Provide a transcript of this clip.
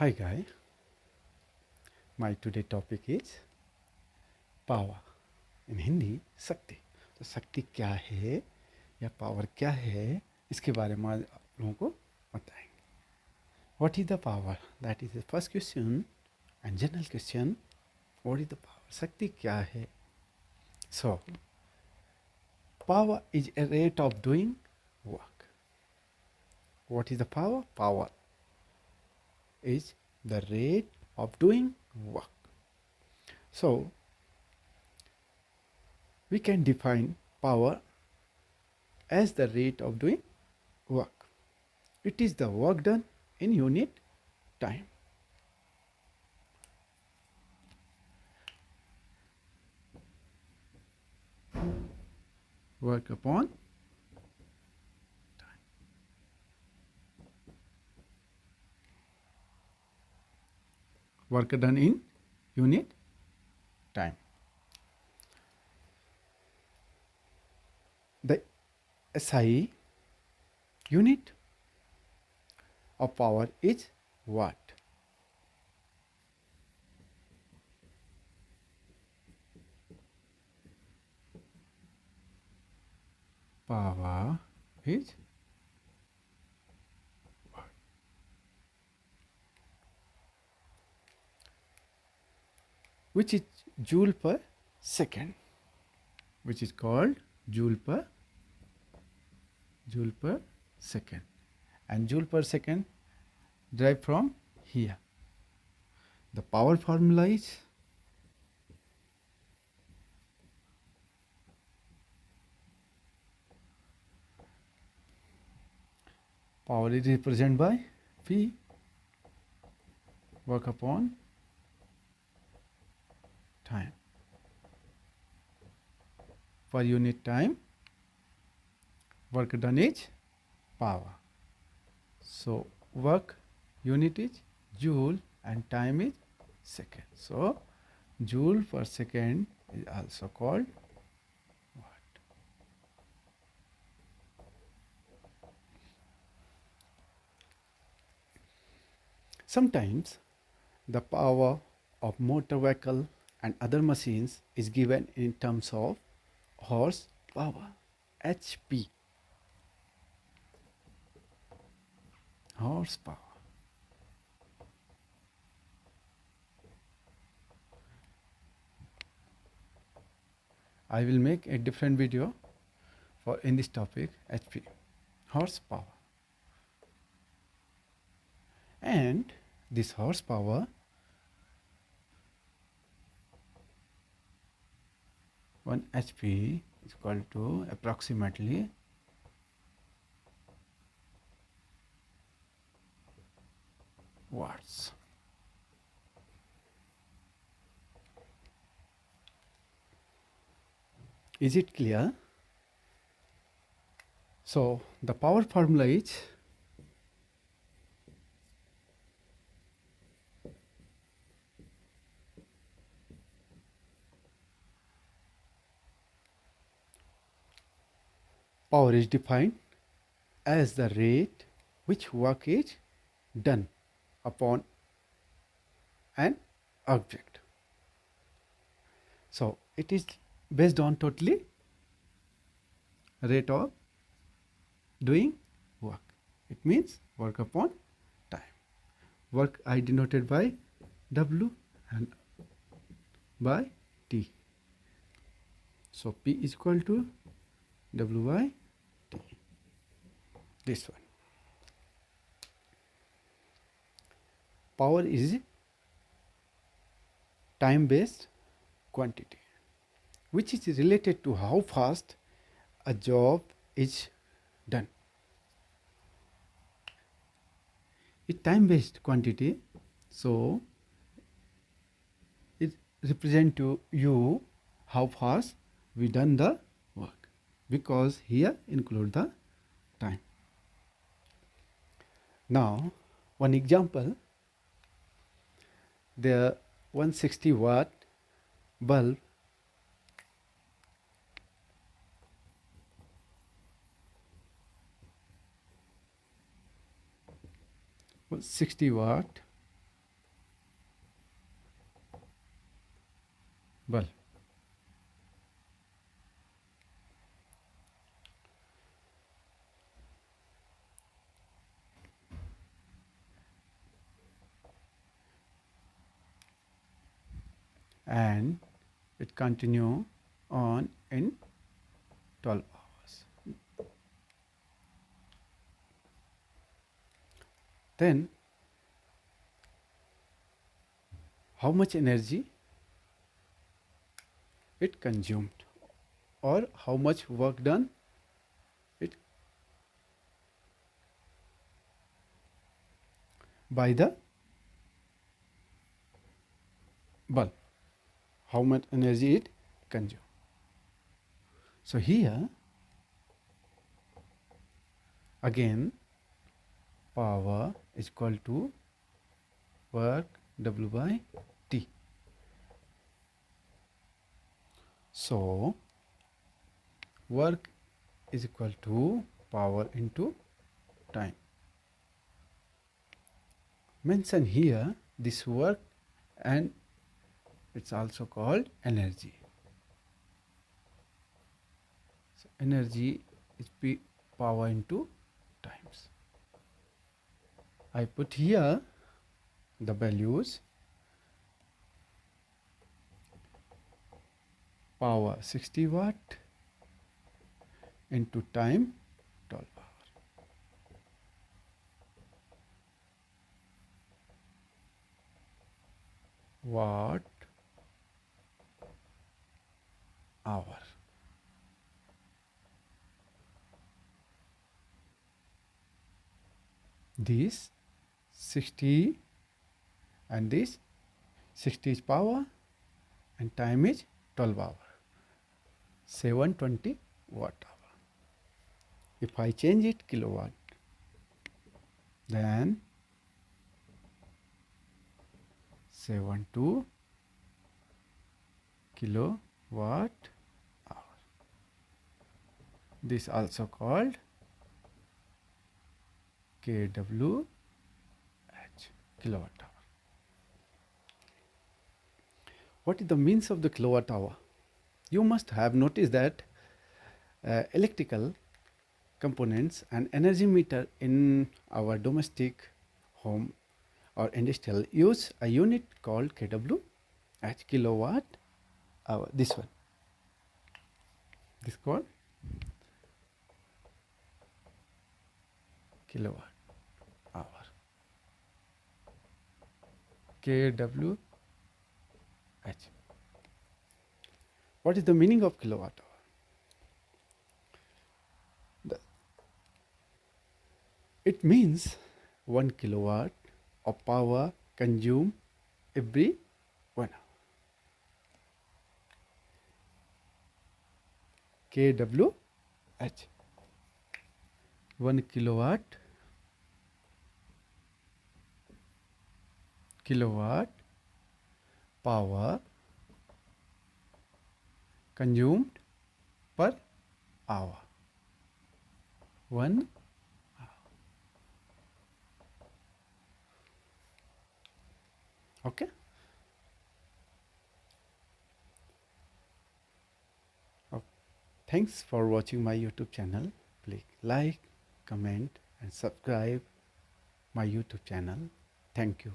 Hi guys, my today topic is power in Hindi शक्ति। तो शक्ति क्या है या पावर क्या है, इसके बारे में आज आप लोगों को बताएंगे। What is the power? That is the first question and general question. What is the power? शक्ति क्या है? So power is a rate of doing work. What is the power? Power is the rate of doing work. So we can define power as the rate of doing work. It is the work done in unit time. Work upon time. Work done in unit time. The SI unit of power is watt. Power is watt. Which is joule per second, which is called joule per second, and joule per second derived from here. The power formula is power is represented by P, work upon time. Per unit time, work done is power. So work unit is joule and time is second. So joule per second is also called watt. Sometimes the power of motor vehicle and other machines is given in terms of horsepower, HP. Horsepower. I will make a different video for in this topic, HP, horsepower. And this horsepower, 1 HP is equal to approximately watts. Is it clear? So the power formula is power is defined as the rate which work is done upon an object. So it is based on totally rate of doing work. It means work upon time. Work I denoted by W and by T. So P is equal to W by T. This one. Power is time based quantity which is related to how fast a job is done. It's time based quantity, so it represents to you how fast we done the work, because here include the time. Now one example, the 160 watt bulb was 60 watt bulb. And it continue on in 12 hours. Then how much energy it consumed, or how much work done it by the bulb, how much energy it consumed. So here again power is equal to work W by T. So work is equal to power into time. Mention here this work, and it's also called energy. So energy is power into times. I put here the values. Power 60 watt into time 12 hour. Watt hour. This 60 and this 60 is power and time is 12 hour. 720 watt hour. If I change it kilowatt, then 72 kilowatt hour. This also called kWh, kilowatt hour. What is the means of the kilowatt hour? You must have noticed that electrical components and energy meter in our domestic home or industrial use a unit called kWh, kilowatt hour. This one. This called kilowatt hour. kWh. What is the meaning of kilowatt hour? It means 1 kilowatt of power consumed every 1 hour. kWh, 1 kilowatt power consumed per hour. 1 hour. Okay. Thanks for watching my YouTube channel. Please like, comment and subscribe my YouTube channel. Thank you.